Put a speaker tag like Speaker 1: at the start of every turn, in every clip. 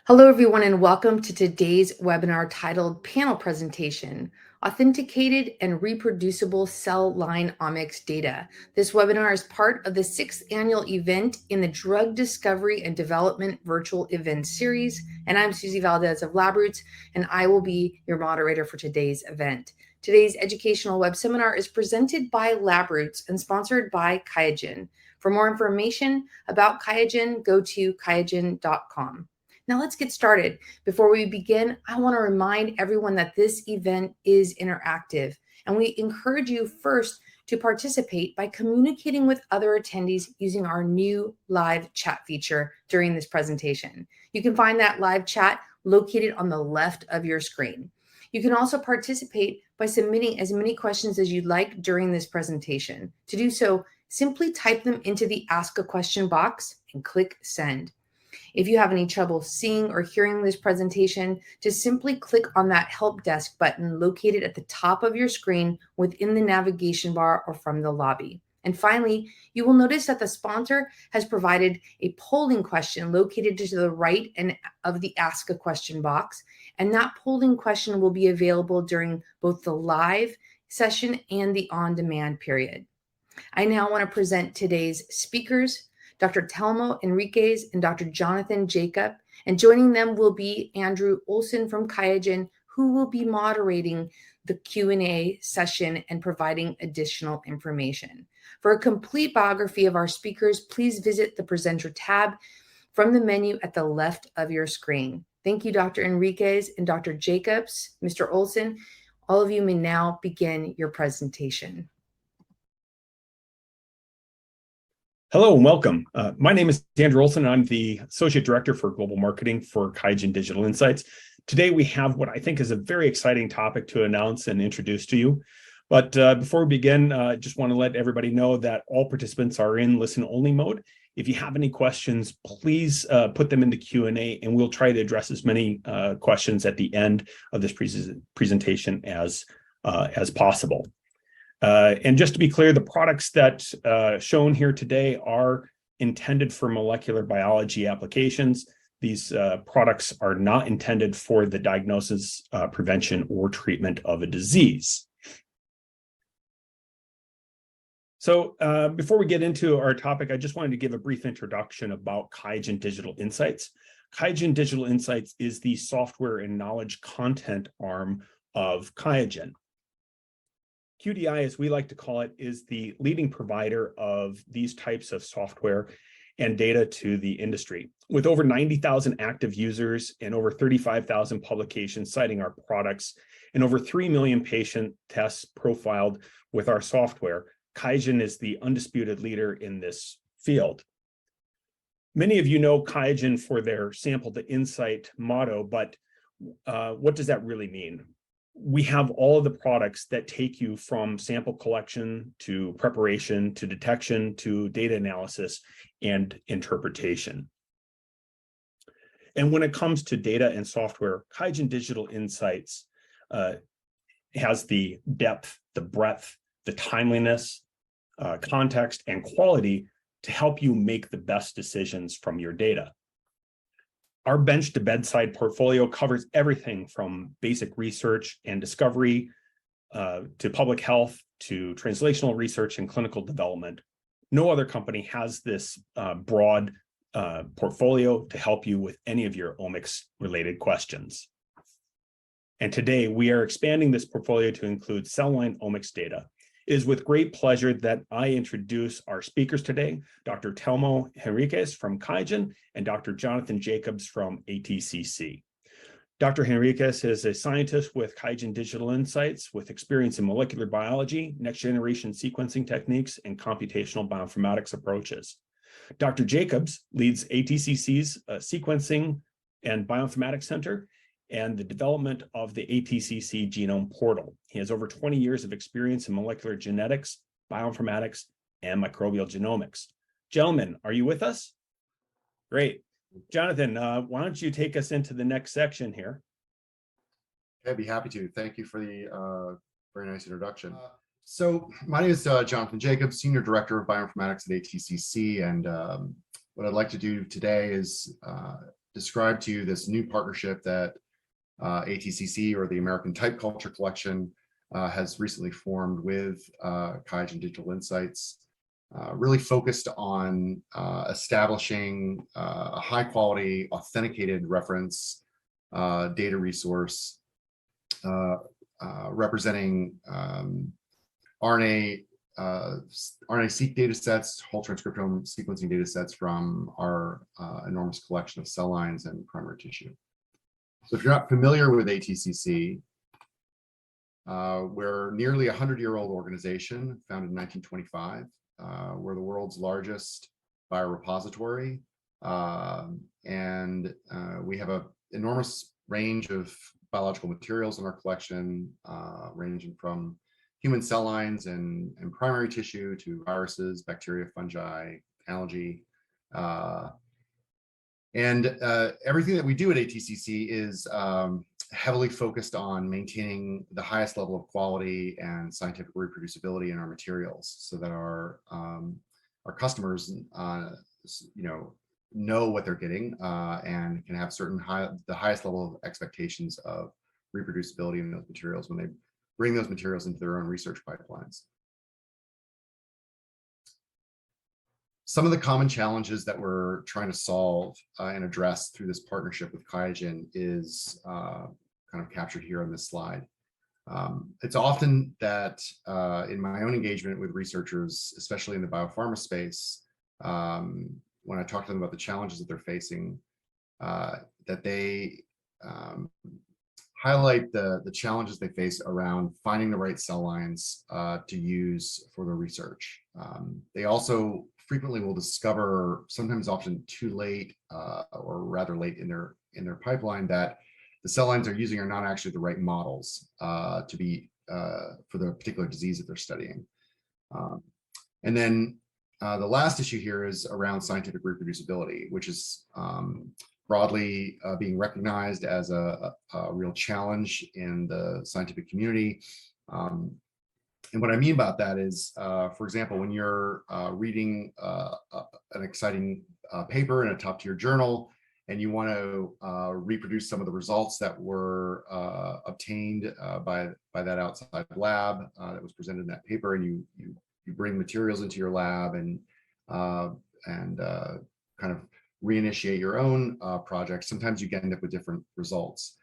Speaker 1: Hello, everyone, and welcome to today's webinar titled Panel Presentation, Authenticated and Reproducible Cell Line Omics Data. This webinar is part of the 6th annual event in the Drug Discovery and Development Virtual Event Series, and I'm Susie Valdez of LabRoots, and I will be your moderator for today's event. Today's educational web seminar is presented by LabRoots and sponsored by QIAGEN. For more information about QIAGEN, go to QIAGEN.com. Now let's get started. Before we begin, I want to remind everyone that this event is interactive, and we encourage you first to participate by communicating with other attendees using our new live chat feature during this presentation. You can find that live chat located on the left of your screen. You can also participate by submitting as many questions as you'd like during this presentation. To do so, simply type them into the Ask a Question box and click Send. If you have any trouble seeing or hearing this presentation, just simply click on that Help Desk button located at the top of your screen within the navigation bar or from the lobby. And finally, you will notice that the sponsor has provided a polling question located to the right of the Ask a Question box, and that polling question will be available during both the live session and the on-demand period. I now want to present today's speakers, Dr. Telmo Henriques and Dr. Jonathan Jacob, and joining them will be Andrew Olson from QIAGEN, who will be moderating the Q&A session and providing additional information. For a complete biography of our speakers, please visit the Presenter tab from the menu at the left of your screen. Thank you, Dr. Henriques and Dr. Jacobs. Mr. Olson, all of you may now begin your presentation.
Speaker 2: Hello and welcome. My name is Andrew Olson, and I'm the Associate Director for Global Marketing for QIAGEN Digital Insights. Today we have what I think is a very exciting topic to announce and introduce to you. But before we begin, I just want to let everybody know that all participants are in listen-only mode. If you have any questions, please put them in the Q&A, and we'll try to address as many questions at the end of this presentation as possible. And just to be clear, the products that shown here today are intended for molecular biology applications. These products are not intended for the diagnosis, prevention, or treatment of a disease. So before we get into our topic, I just wanted to give a brief introduction about QIAGEN Digital Insights. QIAGEN Digital Insights is the software and knowledge content arm of QIAGEN. QDI, as we like to call it, is the leading provider of these types of software and data to the industry. With over 90,000 active users and over 35,000 publications citing our products and over 3 million patient tests profiled with our software, QIAGEN is the undisputed leader in this field. Many of you know QIAGEN for their sample to insight motto, but what does that really mean? We have all of the products that take you from sample collection to preparation to detection to data analysis and interpretation. And when it comes to data and software, QIAGEN Digital Insights has the depth, the breadth, the timeliness, context, and quality to help you make the best decisions from your data. Our bench to bedside portfolio covers everything from basic research and discovery to public health to translational research and clinical development. No other company has this broad portfolio to help you with any of your omics related questions. And today we are expanding this portfolio to include cell line omics data. It is with great pleasure that I introduce our speakers today, Dr. Telmo Henriques from QIAGEN and Dr. Jonathan Jacobs from ATCC. Dr. Henriques is a scientist with QIAGEN Digital Insights with experience in molecular biology, next-generation sequencing techniques, and computational bioinformatics approaches. Dr. Jacobs leads ATCC's Sequencing and Bioinformatics Center and the development of the ATCC Genome Portal. He has over 20 years of experience in molecular genetics, bioinformatics, and microbial genomics. Gentlemen, are you with us? Great. Jonathan, why don't you take us into the next section here?
Speaker 3: I'd be happy to. Thank you for the very nice introduction. So my name is Jonathan Jacobs, Senior Director of Bioinformatics at ATCC, and what I'd like to do today is describe to you this new partnership that ATCC, or the American Type Culture Collection, has recently formed with QIAGEN Digital Insights, really focused on establishing a high quality authenticated reference data resource representing RNA-seq data sets, whole transcriptome sequencing data sets from our enormous collection of cell lines and primary tissue. So if you're not familiar with ATCC, we're nearly a 100-year-old organization, founded in 1925. We're the world's largest biorepository, and we have an enormous range of biological materials in our collection, ranging from human cell lines and primary tissue to viruses, bacteria, fungi, algae. Everything that we do at ATCC is heavily focused on maintaining the highest level of quality and scientific reproducibility in our materials, so that our customers, know what they're getting and can have the highest level of expectations of reproducibility in those materials when they bring those materials into their own research pipelines. Some of the common challenges that we're trying to solve and address through this partnership with QIAGEN is kind of captured here on this slide. It's often that in my own engagement with researchers, especially in the biopharma space, when I talk to them about the challenges that they're facing, that they highlight the challenges they face around finding the right cell lines to use for their research. They also frequently will discover, sometimes often too late, or rather late in their pipeline, that the cell lines they're using are not actually the right models to be for the particular disease that they're studying. And then the last issue here is around scientific reproducibility, which is broadly being recognized as a real challenge in the scientific community. And what I mean about that is, for example, when you're reading an exciting paper in a top-tier journal, and you want to reproduce some of the results that were obtained by that outside lab that was presented in that paper, and you bring materials into your lab and kind of reinitiate your own project, sometimes you can end up with different results.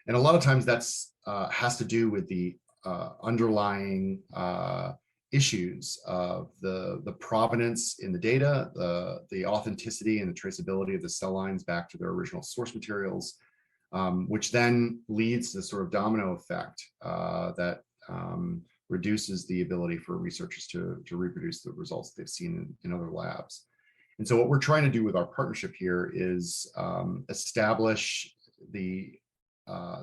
Speaker 3: And a lot of times that's has to do with the underlying issues of the provenance in the data, the authenticity and the traceability of the cell lines back to their original source materials, which then leads to the sort of domino effect that reduces the ability for researchers to reproduce the results they've seen in other labs. And so what we're trying to do with our partnership here is establish the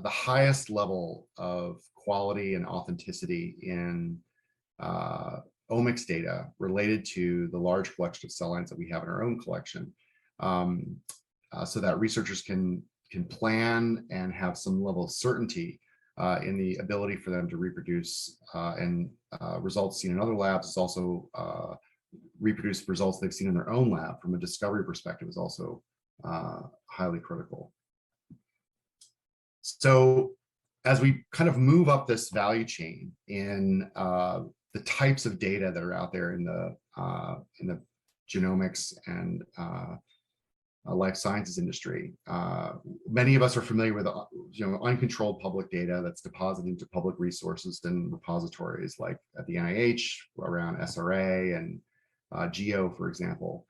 Speaker 3: highest level of quality and authenticity in omics data related to the large collection of cell lines that we have in our own collection, so that researchers can plan and have some level of certainty in the ability for them to reproduce, and results seen in other labs is also reproduce results they've seen in their own lab from a discovery perspective is also highly critical. So as we kind of move up this value chain in the types of data that are out there in the genomics and life sciences industry, many of us are familiar with uncontrolled public data that's deposited into public resources and repositories, like at the NIH around SRA and GEO, for example.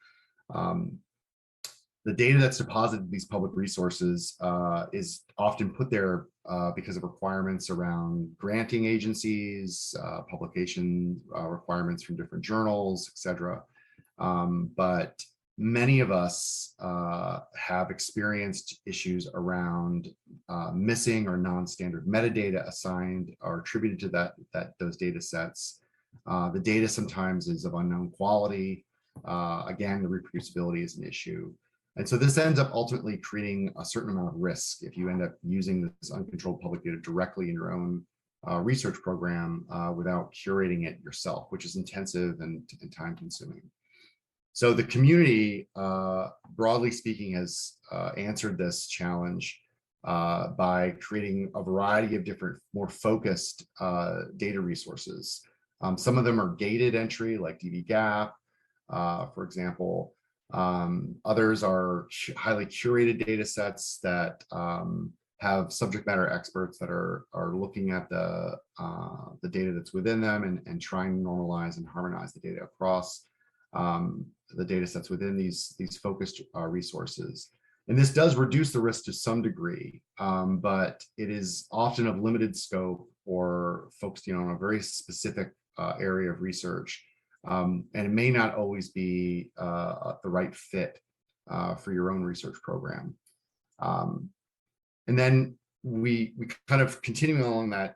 Speaker 3: The data that's deposited in these public resources is often put there because of requirements around granting agencies, publication requirements from different journals, etc. But many of us have experienced issues around missing or non-standard metadata assigned or attributed to those data sets. The data sometimes is of unknown quality. Again, the reproducibility is an issue. And so this ends up ultimately creating a certain amount of risk if you end up using this uncontrolled public data directly in your own research program without curating it yourself, which is intensive and time consuming. So the community, broadly speaking, has answered this challenge by creating a variety of different, more focused data resources. Some of them are gated entry, like dbGaP, for example. Others are highly curated data sets that have subject matter experts that are looking at the data that's within them and trying to normalize and harmonize the data across the data sets within these focused resources. And this does reduce the risk to some degree, but it is often of limited scope or focused on a very specific area of research. And it may not always be the right fit for your own research program. And then we kind of continuing along that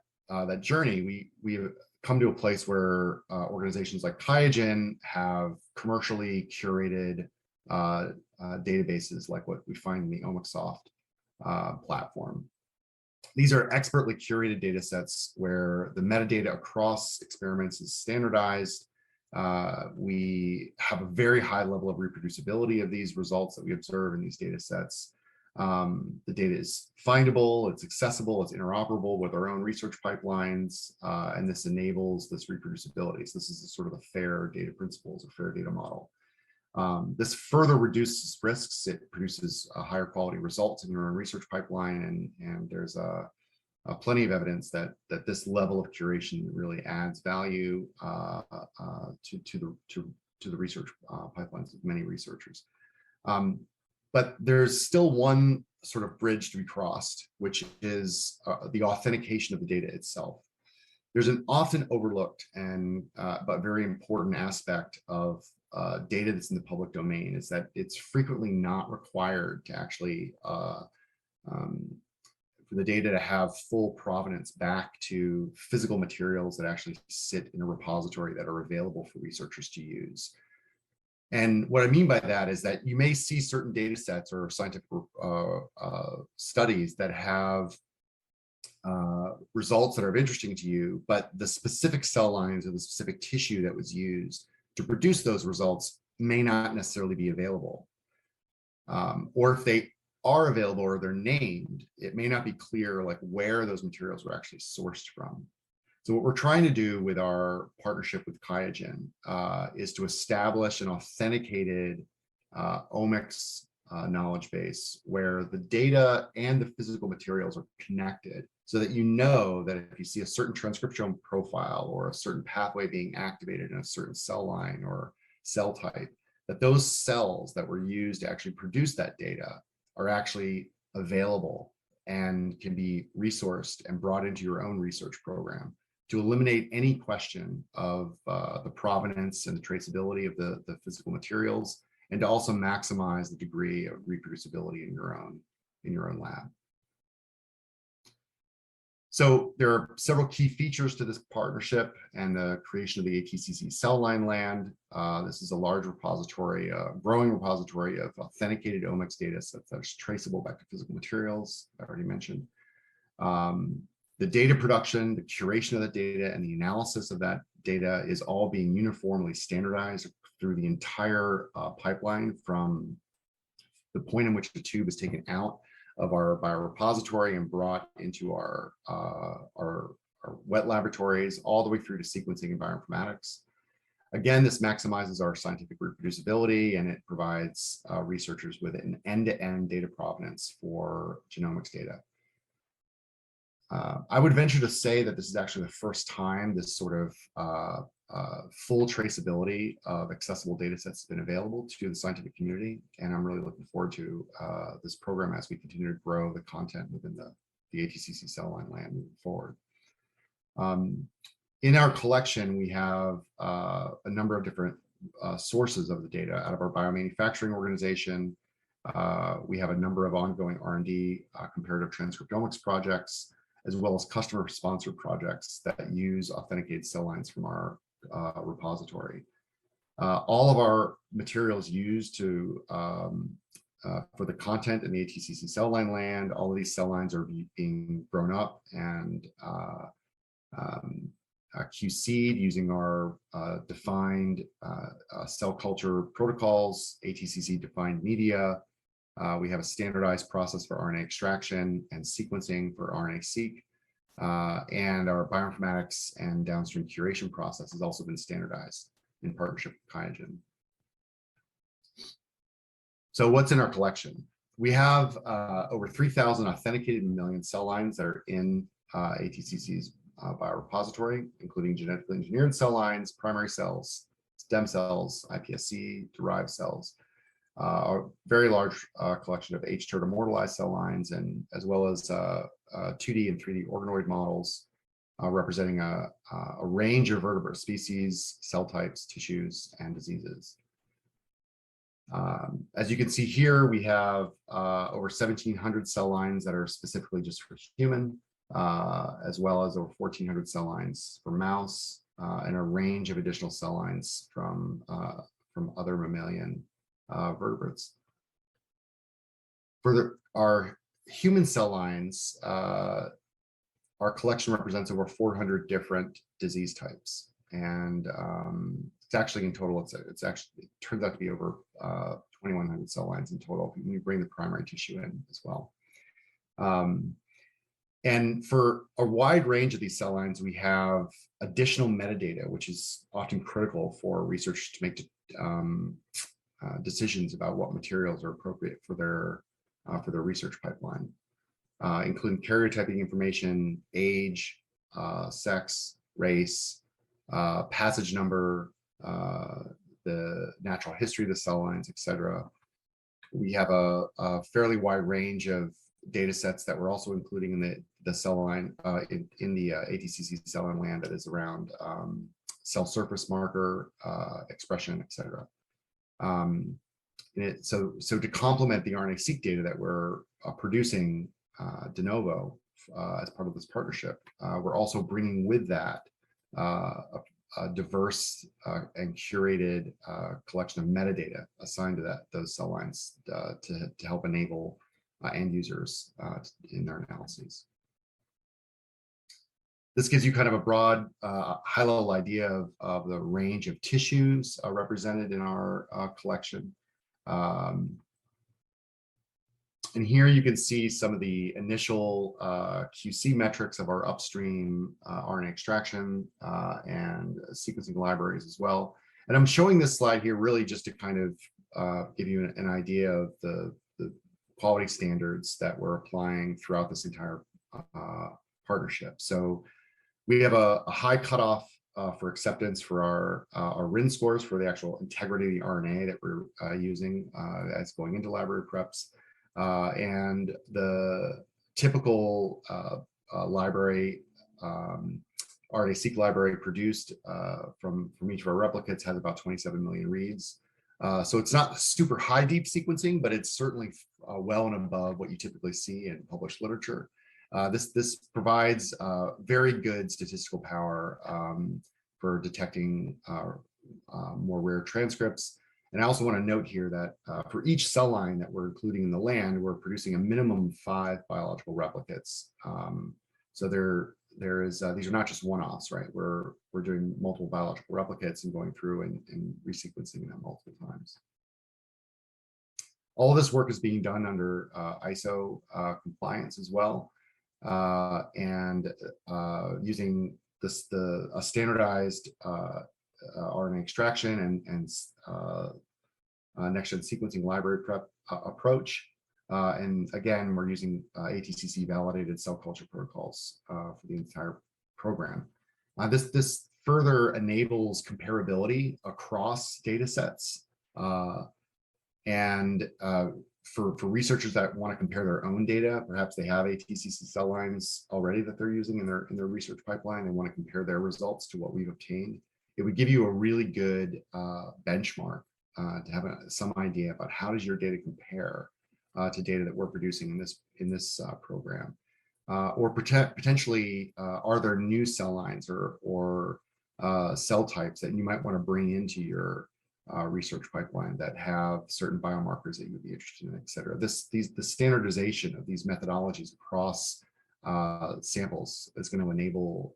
Speaker 3: journey, we have come to a place where organizations like QIAGEN have commercially curated databases like what we find in the OmicSoft platform. These are expertly curated data sets where the metadata across experiments is standardized. We have a very high level of reproducibility of these results that we observe in these data sets. The data is findable, it's accessible, it's interoperable with our own research pipelines, and this enables this reproducibility. So this is a sort of a fair data principles, a fair data model. This further reduces risks. It produces higher quality results in your own research pipeline, and there's plenty of evidence that this level of curation really adds value to the research pipelines of many researchers. But there's still one sort of bridge to be crossed, which is the authentication of the data itself. There's an often overlooked and but very important aspect of data that's in the public domain is that it's frequently not required to actually for the data to have full provenance back to physical materials that actually sit in a repository that are available for researchers to use. And what I mean by that is that you may see certain data sets or scientific studies that have results that are interesting to you, but the specific cell lines or the specific tissue that was used to produce those results may not necessarily be available. Or if they are available or they're named, it may not be clear like where those materials were actually sourced from. So what we're trying to do with our partnership with QIAGEN is to establish an authenticated omics knowledge base where the data and the physical materials are connected so that you know that if you see a certain transcriptome profile or a certain pathway being activated in a certain cell line or cell type, that those cells that were used to actually produce that data are actually available and can be resourced and brought into your own research program to eliminate any question of the provenance and the traceability of the physical materials, and to also maximize the degree of reproducibility in your own lab. So there are several key features to this partnership and the creation of the ATCC Cell Line Land. This is a large repository, growing repository of authenticated omics data sets that's traceable back to physical materials, I already mentioned. The data production, the curation of the data, and the analysis of that data is all being uniformly standardized through the entire pipeline from the point in which the tube is taken out of our biorepository and brought into our wet laboratories, all the way through to sequencing and bioinformatics. Again, this maximizes our scientific reproducibility, and it provides researchers with an end-to-end data provenance for genomics data. I would venture to say that this is actually the first time this sort of full traceability of accessible data sets has been available to the scientific community. And I'm really looking forward to this program as we continue to grow the content within the ATCC Cell Line Land moving forward. In our collection, we have a number of different sources of the data out of our biomanufacturing organization. We have a number of ongoing R&D comparative transcriptomics projects, as well as customer-sponsored projects that use authenticated cell lines from our repository. All of our materials used to for the content in the ATCC Cell Line Land, all of these cell lines are being grown up and QC'd using our defined cell culture protocols, ATCC defined media. We have a standardized process for RNA extraction and sequencing for RNA-seq. And our bioinformatics and downstream curation process has also been standardized in partnership with QIAGEN. So what's in our collection? We have over 3,000 authenticated mammalian cell lines that are in ATCC's biorepository, including genetically engineered cell lines, primary cells, stem cells, iPSC, derived cells, a very large collection of H-tert immortalized cell lines, and as well as 2D and 3D organoid models representing a range of vertebrate species, cell types, tissues, and diseases. As you can see here, we have over 1,700 cell lines that are specifically just for human, as well as over 1,400 cell lines for mouse, and a range of additional cell lines from other mammalian vertebrates. For our human cell lines, our collection represents over 400 different disease types, and it's actually in total, it turns out to be over 2,100 cell lines in total when you bring the primary tissue in as well. And for a wide range of these cell lines, we have additional metadata, which is often critical for research to make decisions about what materials are appropriate for their research pipeline, including karyotyping information, age, sex, race, passage number, the natural history of the cell lines, etc. We have a fairly wide range of data sets that we're also including in the cell line, in the ATCC Cell Line Land, that is around cell surface marker, expression, etc. So to complement the RNA-seq data that we're producing de novo as part of this partnership, we're also bringing with that a diverse and curated collection of metadata assigned to those cell lines to help enable end users in their analyses. This gives you kind of a broad, high-level idea of the range of tissues represented in our collection. And here you can see some of the initial QC metrics of our upstream RNA extraction and sequencing libraries as well. And I'm showing this slide here really just to kind of give you an idea of the quality standards that we're applying throughout this entire partnership. So we have a high cutoff for acceptance for our RIN scores for the actual integrity of the RNA that we're using as going into library preps. And the typical library, RNA-seq library produced from each of our replicates has about 27 million reads. So it's not super high deep sequencing, but it's certainly well and above what you typically see in published literature. This provides very good statistical power for detecting more rare transcripts. And I also want to note here that for each cell line that we're including in the land, we're producing a minimum of 5 biological replicates. So these are not just one-offs, right? We're doing multiple biological replicates and going through and resequencing them multiple times. All of this work is being done under ISO compliance as well, and using a standardized RNA extraction and next-gen sequencing library prep approach. And again, we're using ATCC validated cell culture protocols for the entire program. This further enables comparability across data sets. And for researchers that want to compare their own data, perhaps they have ATCC cell lines already that they're using in their research pipeline, and want to compare their results to what we've obtained. It would give you a really good benchmark to have some idea about how does your data compare to data that we're producing in this program, or potentially are there new cell lines or cell types that you might want to bring into your research pipeline that have certain biomarkers that you would be interested in, et cetera. The standardization of these methodologies across samples is going to enable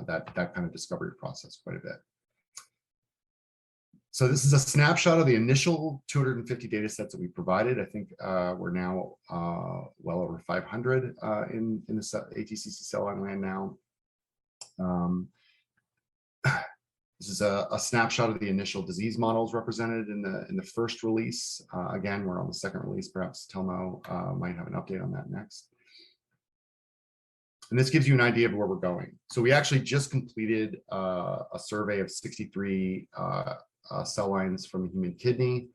Speaker 3: that kind of discovery process quite a bit. So this is a snapshot of the initial 250 data sets that we provided. I think we're now well over 500 in the ATCC Cell Line Land now. This is a snapshot of the initial disease models represented in the first release. Again, we're on the second release. Perhaps Telmo might have an update on that next. And this gives you an idea of where we're going. So we actually just completed a survey of 63 cell lines from the human kidney.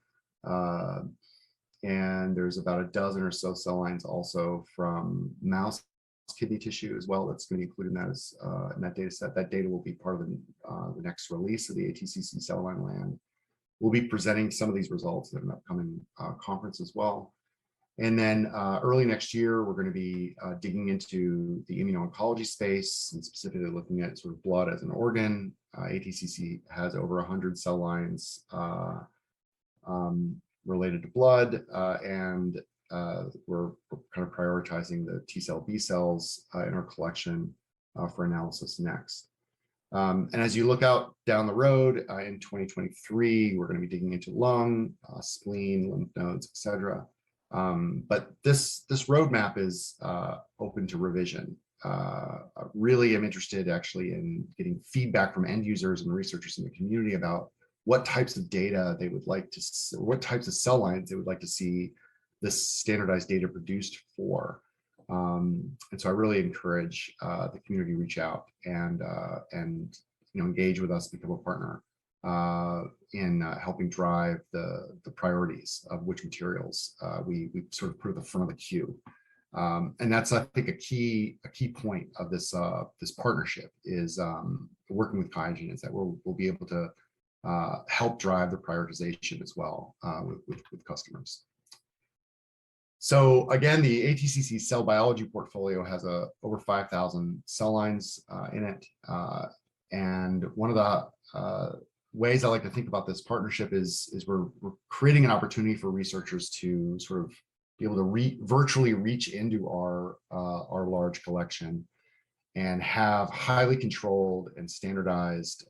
Speaker 3: And there's about a dozen or so cell lines also from mouse kidney tissue as well. That's going to be included in that data set. That data will be part of the next release of the ATCC Cell Line Land. We'll be presenting some of these results at an upcoming conference as well. And then early next year, we're going to be digging into the immuno-oncology space and specifically looking at sort of blood as an organ. ATCC has over 100 cell lines related to blood, and we're kind of prioritizing the T cell, B cells in our collection for analysis next. And as you look out down the road in 2023, we're going to be digging into lung, spleen, lymph nodes, etc. But this roadmap is open to revision. Really am interested actually in getting feedback from end users and researchers in the community about what types of data they would like to, what types of cell lines they would like to see this standardized data produced for. And so I really encourage the community to reach out and engage with us, become a partner in helping drive the priorities of which materials we sort of put at the front of the queue. And that's, I think, a key point of this this partnership is working with QIAGEN, is that we'll be able to help drive the prioritization as well with customers. So again, the ATCC cell biology portfolio has over 5,000 cell lines in it. And one of the ways I like to think about this partnership is we're creating an opportunity for researchers to sort of be able to virtually reach into our large collection and have highly controlled and standardized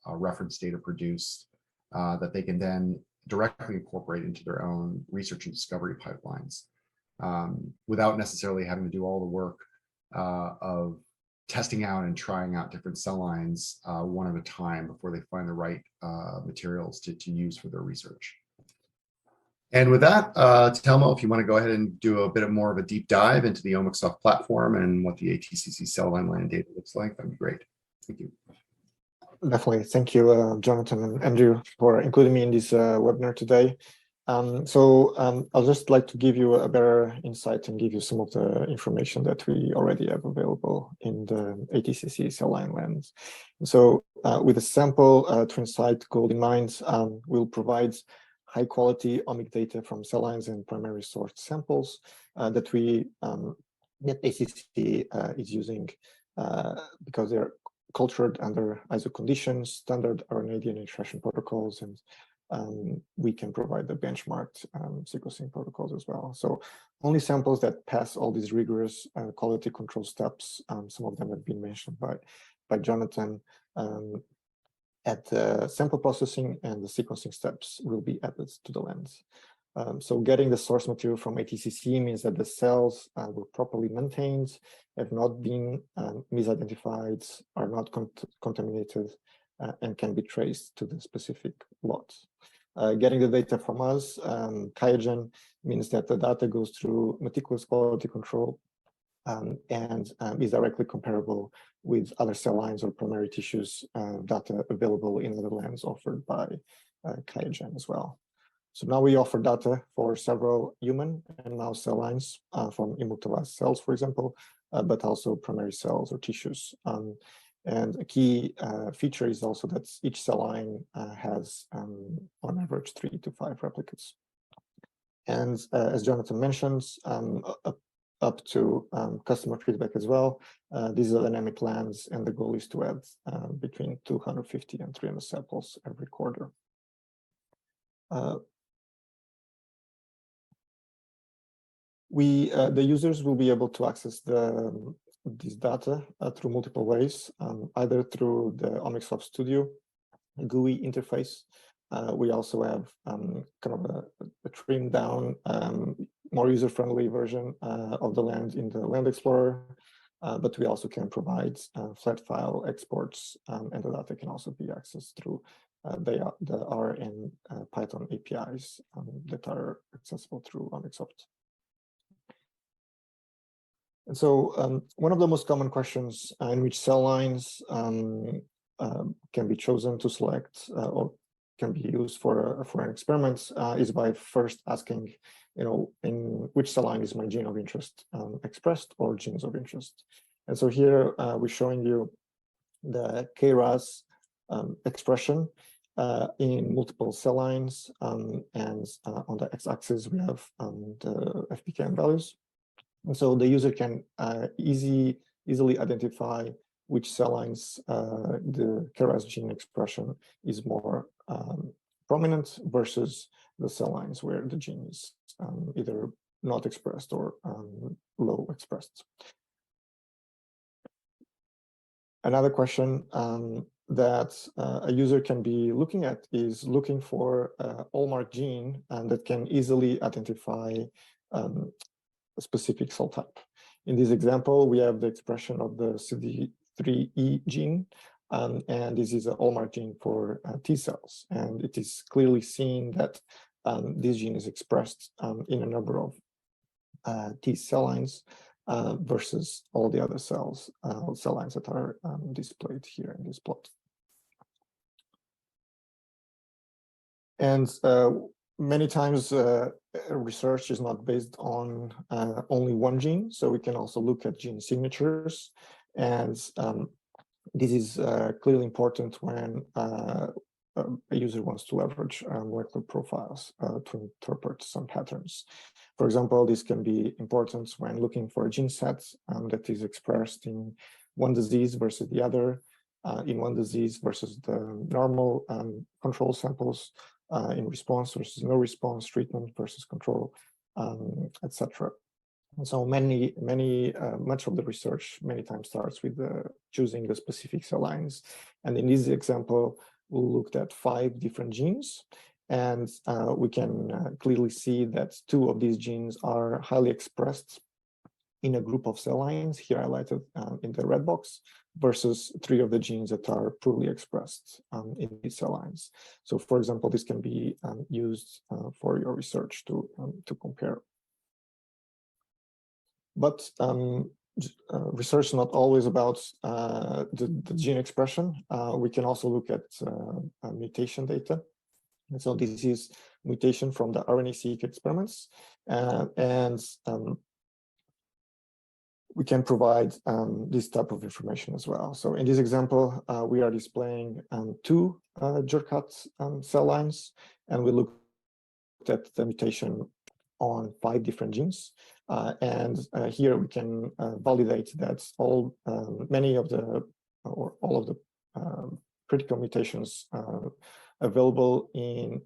Speaker 3: reference data produced that they can then directly incorporate into their own research and discovery pipelines without necessarily having to do all the work of testing out and trying out different cell lines one at a time before they find the right materials to use for their research. And with that, Telmo, if you want to go ahead and do a bit more of a deep dive into the omics platform and what the ATCC Cell Line Land data looks like, that'd be great. Thank you.
Speaker 4: Definitely. Thank you, Jonathan and Andrew, for including me in this webinar today. I'll just like to give you a better insight and give you some of the information that we already have available in the ATCC Cell Line Land. So with a sample TrinSite goal in mind, we'll provide high quality omic data from cell lines and primary source samples that ATCC is using because they're cultured under ISO conditions, standard RNA DNA extraction protocols, and we can provide the benchmarked sequencing protocols as well. So only samples that pass all these rigorous quality control steps, some of them have been mentioned by Jonathan, at the sample processing and the sequencing steps will be added to the lens. So getting the source material from ATCC means that the cells were properly maintained, have not been misidentified, are not contaminated, and can be traced to the specific lots. Getting the data from us, QIAGEN, means that the data goes through meticulous quality control and is directly comparable with other cell lines or primary tissues data available in other lands offered by QIAGEN as well. So now we offer data for several human and mouse cell lines from immortalized cells, for example, but also primary cells or tissues. And a key feature is also that each cell line has, on average, 3 to 5 replicates. And as Jonathan mentions, up to customer feedback as well, these are dynamic lands, and the goal is to add between 250 and 300 samples every quarter. The users will be able to access the this data through multiple ways, either through the Omics Hub Studio GUI interface. We also have kind of a trimmed down, more user-friendly version of the land in the Land Explorer, but we also can provide flat file exports, and the data can also be accessed through the R and Python APIs that are accessible through Omicsoft. And so one of the most common questions in which cell lines can be chosen to select or can be used for an experiment is by first asking, in which cell line is my gene of interest expressed, or genes of interest. And so here we're showing you the KRAS expression in multiple cell lines, and on the x-axis we have the FPKM values. And so the user can easily identify which cell lines the KRAS gene expression is more prominent versus the cell lines where the gene is either not expressed or low expressed. Another question that a user can be looking at is looking for a hallmark gene that can easily identify a specific cell type. In this example, we have the expression of the CD3E gene, and this is a hallmark gene for T cells. And it is clearly seen that this gene is expressed in a number of T cell lines versus all the other cell lines that are displayed here in this plot. And many times research is not based on only one gene, so we can also look at gene signatures. And this is clearly important when a user wants to leverage molecular profiles to interpret some patterns. For example, this can be important when looking for a gene set that is expressed in one disease versus the other, in one disease versus the normal control samples, in response versus no response, treatment versus control, etc. And so much of the research many times starts with choosing the specific cell lines. And in this example, we looked at 5 different genes, and we can clearly see that 2 of these genes are highly expressed in a group of cell lines, here highlighted in the red box, versus 3 of the genes that are poorly expressed in these cell lines. So, for example, this can be used for your research to compare. But research is not always about the gene expression. We can also look at mutation data. And so this is mutation from the RNA-seq experiments. And we can provide this type of information as well. So in this example, we are displaying 2 Jurkat cell lines, and we looked at the mutation on 5 different genes. And here we can validate that all of the critical mutations available in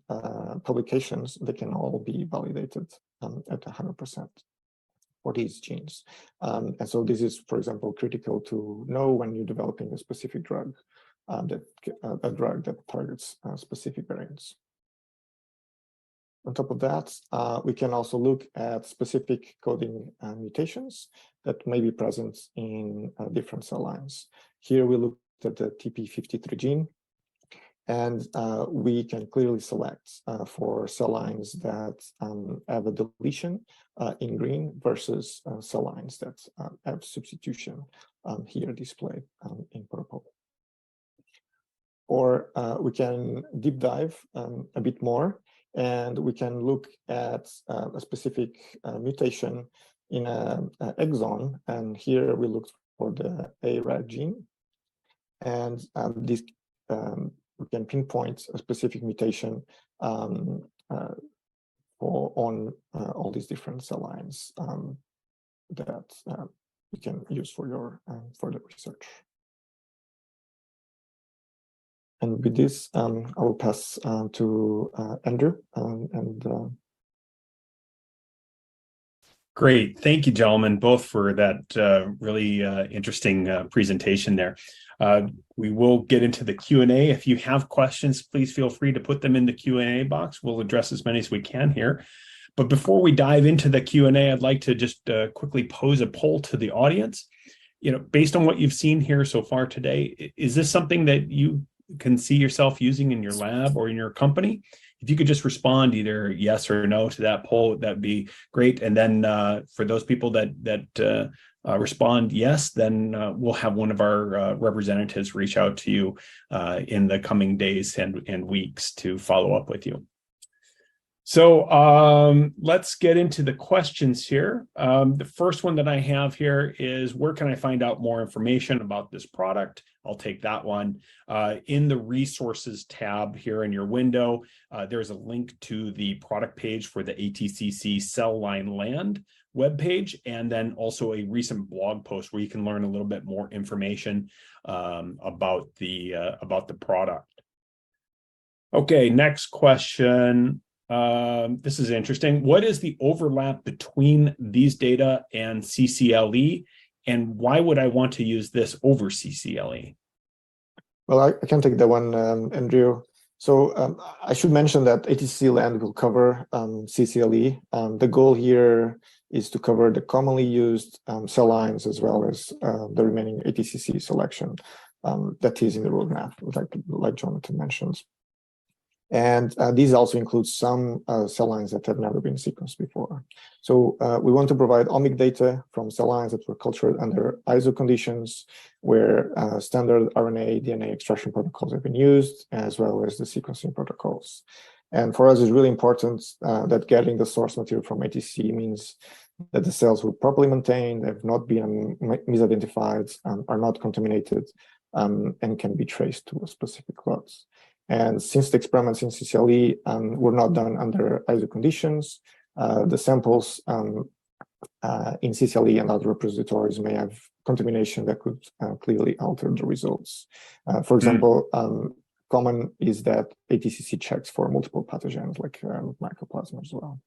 Speaker 4: publications, they can all be validated at 100% for these genes. And so this is, for example, critical to know when you're developing a specific drug, a drug that targets specific variants. On top of that, we can also look at specific coding mutations that may be present in different cell lines. Here we looked at the TP53 gene, and we can clearly select for cell lines that have a deletion in green versus cell lines that have substitution here displayed in purple. Or we can deep dive a bit more, and we can look at a specific mutation in an exon. And here we looked for the ARAG gene. And this we can pinpoint a specific mutation on all these different cell lines that you can use for your further research. And with this, I will pass to Andrew.
Speaker 2: Great. Thank you, gentlemen, both for that really interesting presentation there. We will get into the Q&A. If you have questions, please feel free to put them in the Q&A box. We'll address as many as we can here. But before we dive into the Q&A, I'd like to just quickly pose a poll to the audience. Based on what you've seen here so far today, is this something that you can see yourself using in your lab or in your company? If you could just respond either yes or no to that poll, that'd be great. And then for those people that respond yes, then we'll have one of our representatives reach out to you in the coming days and weeks to follow up with you. So let's get into the questions here. The first one that I have here is, where can I find out more information about this product? I'll take that one. In the resources tab here in your window, there's a link to the product page for the ATCC Cell Line Land webpage, and then also a recent blog post where you can learn a little bit more information about the product. Okay, next question. This is interesting. What is the overlap between these data and CCLE, and why would I want to use this over CCLE?
Speaker 4: Well, I can take that one, Andrew. So I should mention that ATCC Land will cover CCLE. The goal here is to cover the commonly used cell lines as well as the remaining ATCC selection that is in the roadmap, like Jonathan mentioned. And these also include some cell lines that have never been sequenced before. So we want to provide omic data from cell lines that were cultured under ISO conditions, where standard RNA, DNA extraction protocols have been used, as well as the sequencing protocols. And for us, it's really important that getting the source material from ATCC means that the cells were properly maintained, have not been misidentified, are not contaminated, and can be traced to a specific lots. And since the experiments in CCLE were not done under ISO conditions, the samples in CCLE and other repositories may have contamination that could clearly alter the results. For example, common is that ATCC checks for multiple pathogens like mycoplasma as well.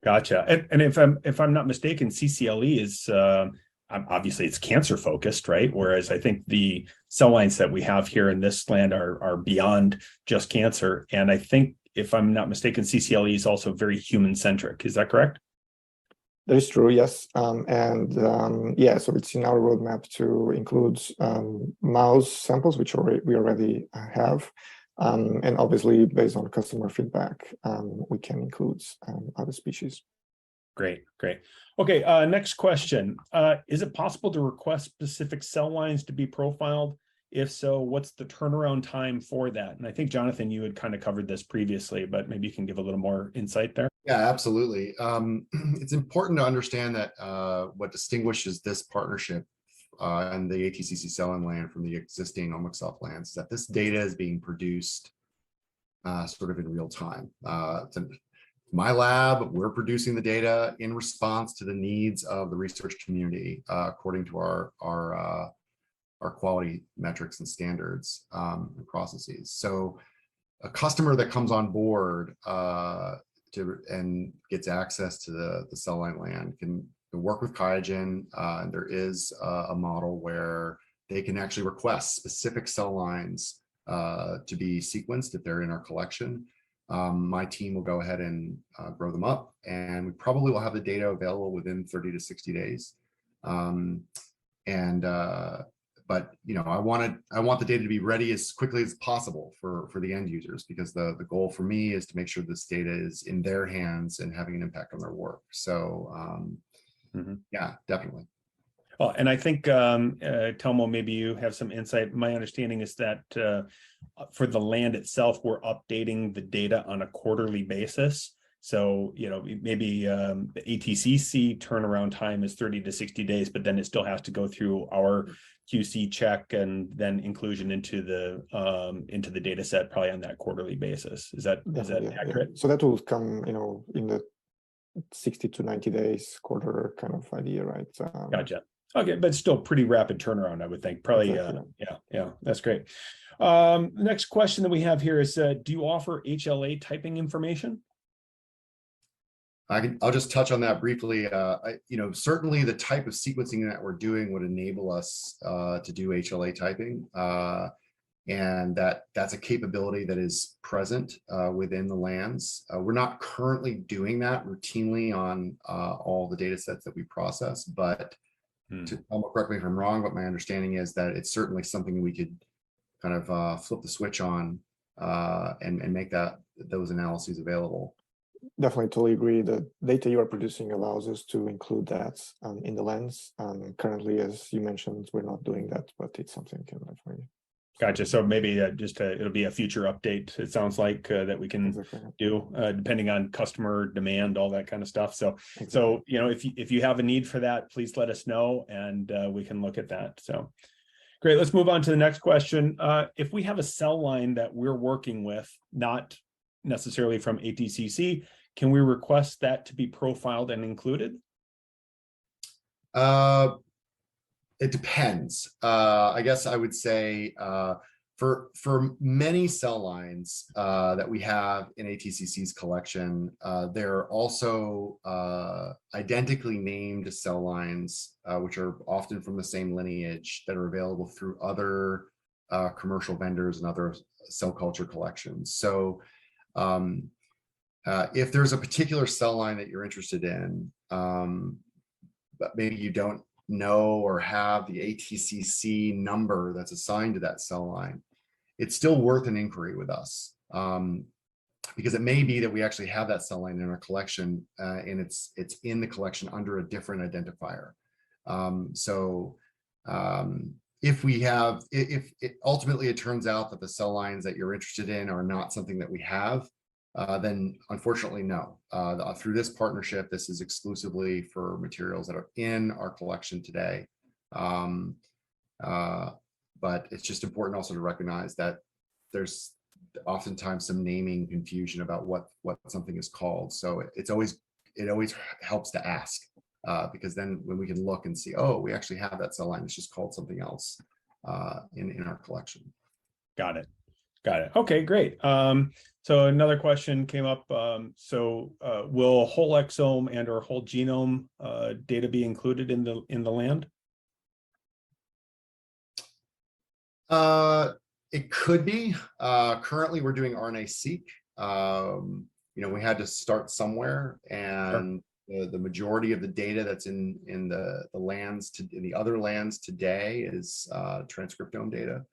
Speaker 2: Gotcha. And if I'm not mistaken, CCLE is obviously it's cancer focused, right? Whereas I think the cell lines that we have here in this land are beyond just cancer. And I think, if I'm not mistaken, CCLE is also very human centric. Is that correct?
Speaker 4: That is true, yes. Yeah, so it's in our roadmap to include mouse samples, which we already have. And obviously, based on customer feedback, we can include other species.
Speaker 2: Great. Okay, next question. Is it possible to request specific cell lines to be profiled? If so, what's the turnaround time for that? And I think, Jonathan, you had kind of covered this previously, but maybe you can give a little more insight there.
Speaker 3: Yeah, absolutely. It's important to understand that what distinguishes this partnership and the ATCC Cell Line Land from the existing omics lands is that this data is being produced sort of in real time. My lab, we're producing the data in response to the needs of the research community, according to our quality metrics and standards and processes. So a customer that comes on board and gets access to the cell line land can work with QIAGEN. And there is a model where they can actually request specific cell lines to be sequenced if they're in our collection. My team will go ahead and grow them up, and we probably will have the data available within 30 to 60 days. But I want the data to be ready as quickly as possible for the end users, because the goal for me is to make sure this data is in their hands and having an impact on their work. So yeah, definitely.
Speaker 2: Well, and I think, Telmo, maybe you have some insight. My understanding is that for the land itself, we're updating the data on a quarterly basis. So, maybe the ATCC turnaround time is 30 to 60 days, but then it still has to go through our QC check and then inclusion into the data set probably on that quarterly basis. Is that accurate?
Speaker 4: Yeah. So that will come, in the 60 to 90 days quarter kind of idea, right?
Speaker 2: Gotcha. Okay, but still pretty rapid turnaround, I would think. Probably,
Speaker 4: exactly.
Speaker 2: Yeah, that's great. Next question that we have here is, do you offer HLA typing information?
Speaker 3: I'll just touch on that briefly. Certainly the type of sequencing that we're doing would enable us to do HLA typing. And that's a capability that is present within the lands. We're not currently doing that routinely on all the data sets that we process, but correct me if I'm wrong, but my understanding is that it's certainly something we could kind of flip the switch on and make those analyses available.
Speaker 4: Definitely, totally agree. The data you are producing allows us to include that in the lens. Currently, as you mentioned, we're not doing that, but it's something we can definitely.
Speaker 2: Gotcha. So maybe it'll be a future update. It sounds like that we can do depending on customer demand, all that kind of stuff. So if you have a need for that, please let us know and we can look at that. So great. Let's move on to the next question. If we have a cell line that we're working with, not necessarily from ATCC, can we request that to be profiled and included?
Speaker 3: It depends. I guess I would say for many cell lines that we have in ATCC's collection, they're also identically named cell lines, which are often from the same lineage that are available through other commercial vendors and other cell culture collections. So if there's a particular cell line that you're interested in, but maybe you don't know or have the ATCC number that's assigned to that cell line, it's still worth an inquiry with us, because it may be that we actually have that cell line in our collection and it's in the collection under a different identifier. If ultimately it turns out that the cell lines that you're interested in are not something that we have, then unfortunately, no. Through this partnership, this is exclusively for materials that are in our collection today. But it's just important also to recognize that there's oftentimes some naming confusion about what something is called. So it always helps to ask, because then when we can look and see, oh, we actually have that cell line, it's just called something else in our collection.
Speaker 2: Got it. Okay, great. So another question came up. Will whole exome and or whole genome data be included in the land?
Speaker 3: It could be. Currently, we're doing RNA-seq. We had to start somewhere, and the majority of the data that's in the lands in the other lands today is transcriptome data.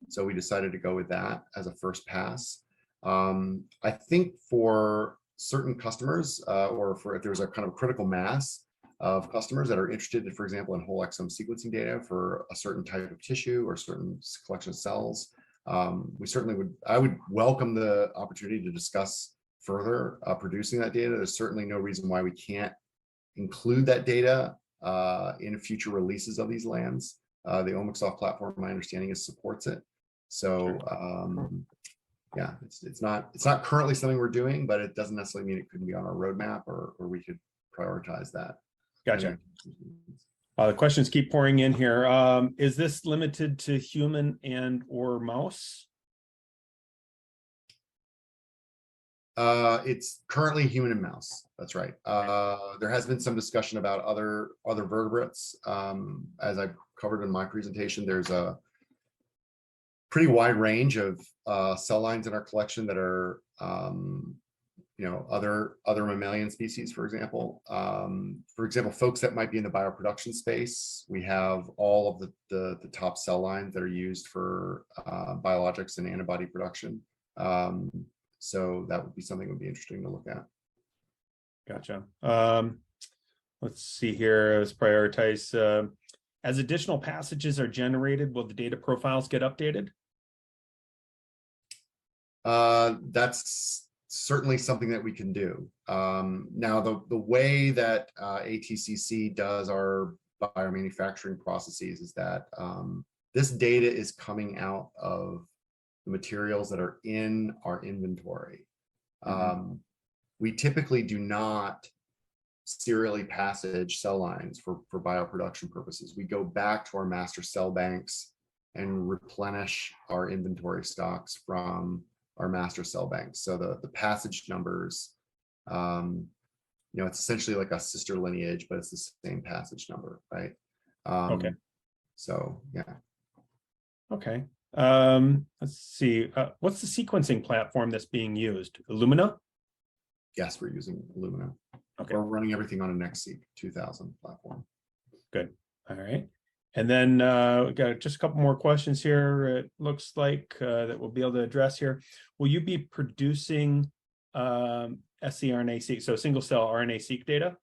Speaker 3: So we decided to go with that as a first pass. I think for certain customers, or if there's a kind of critical mass of customers that are interested, for example, in whole exome sequencing data for a certain type of tissue or certain collection of cells, I would welcome the opportunity to discuss further producing that data. There's certainly no reason why we can't include that data in future releases of these lands. The omics platform, my understanding is, supports it. So yeah, it's not currently something we're doing, but it doesn't necessarily mean it couldn't be on our roadmap, or we could prioritize that.
Speaker 2: Gotcha. The questions keep pouring in here. Is this limited to human and or mouse?
Speaker 3: It's currently human and mouse. That's right. There has been some discussion about other vertebrates. As I've covered in my presentation, there's a pretty wide range of cell lines in our collection that are other mammalian species, for example. Folks that might be in the bioproduction space, we have all of the top cell lines that are used for biologics and antibody production. So that would be something that would be interesting to look at.
Speaker 2: Gotcha. Let's see here. Let's prioritize. As additional passages are generated, will the data profiles get updated?
Speaker 3: That's certainly something that we can do. Now, the way that ATCC does our biomanufacturing processes is that this data is coming out of the materials that are in our inventory. We typically do not serially passage cell lines for bioproduction purposes. We go back to our master cell banks and replenish our inventory stocks from our master cell banks. So the passage numbers it's essentially like a sister lineage, but it's the same passage number, right?
Speaker 2: Okay.
Speaker 3: So yeah.
Speaker 2: Okay. Let's see. What's the sequencing platform that's being used? Illumina?
Speaker 3: Yes, we're using Illumina.
Speaker 2: Okay.
Speaker 3: We're running everything on a NextSeq 2000 platform.
Speaker 2: Good. All right. And then we got just a couple more questions here. It looks like that we'll be able to address here. Will you be producing scRNA-seq, so single cell RNA-seq data?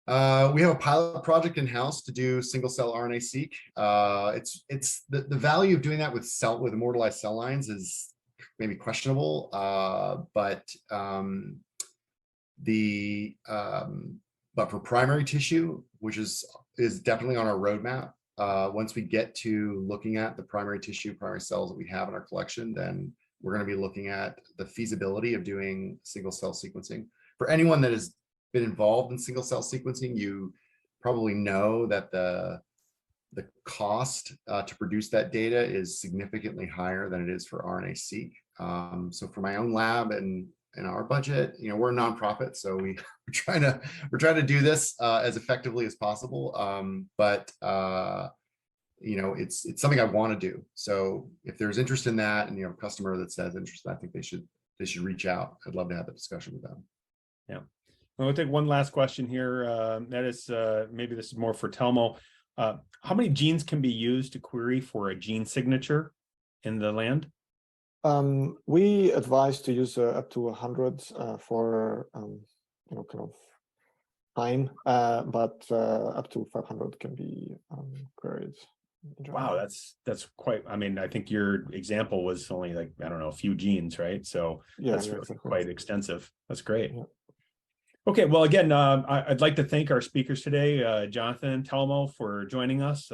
Speaker 3: We have a pilot project in-house to do single cell RNA-seq. It's the value of doing that with immortalized cell lines is maybe questionable, but for primary tissue, which is definitely on our roadmap, once we get to looking at the primary cells that we have in our collection, then we're going to be looking at the feasibility of doing single cell sequencing. For anyone that has been involved in single cell sequencing, you probably know that the cost to produce that data is significantly higher than it is for RNA-seq. So for my own lab and our budget, we're a nonprofit, so we're trying to do this as effectively as possible. It's something I want to do. So if there's interest in that, and a customer that says interested, I think they should reach out. I'd love to have a discussion with them.
Speaker 2: Yeah. We'll take one last question here. That is, maybe this is more for Telmo. How many genes can be used to query for a gene signature in the land?
Speaker 4: We advise to use up to 100 for kind of time, but up to 500 can be queried.
Speaker 2: Wow, that's quite. I mean, I think your example was only like, I don't know, a few genes, right? So
Speaker 4: yeah,
Speaker 2: that's
Speaker 4: yeah,
Speaker 2: really
Speaker 4: exactly.
Speaker 2: quite extensive. That's great.
Speaker 4: Yeah.
Speaker 2: Okay, well, again, I'd like to thank our speakers today, Jonathan and Telmo, for joining us,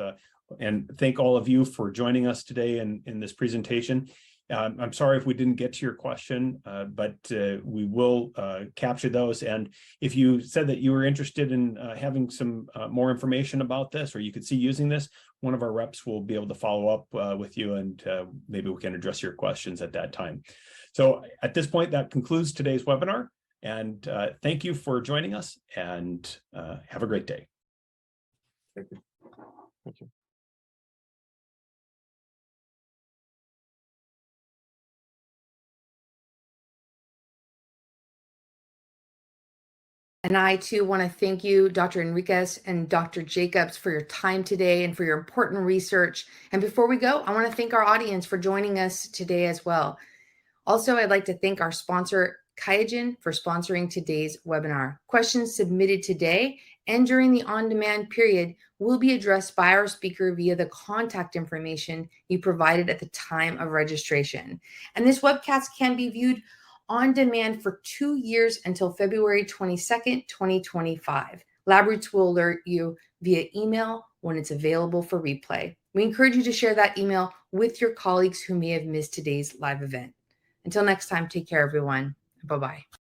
Speaker 2: and thank all of you for joining us today in this presentation. I'm sorry if we didn't get to your question, but we will capture those. And if you said that you were interested in having some more information about this, or you could see using this, one of our reps will be able to follow up with you, and maybe we can address your questions at that time. So at this point, that concludes today's webinar. And thank you for joining us, and have a great day.
Speaker 3: Thank you.
Speaker 4: Thank you.
Speaker 1: And I too want to thank you, Dr. Henriques and Dr. Jacobs, for your time today and for your important research. And before we go, I want to thank our audience for joining us today as well. Also, I'd like to thank our sponsor, QIAGEN, for sponsoring today's webinar. Questions submitted today and during the on-demand period will be addressed by our speaker via the contact information you provided at the time of registration. And this webcast can be viewed on demand for 2 years until February 22nd, 2025. LabRoots will alert you via email when it's available for replay. We encourage you to share that email with your colleagues who may have missed today's live event. Until next time, take care, everyone. Bye-bye.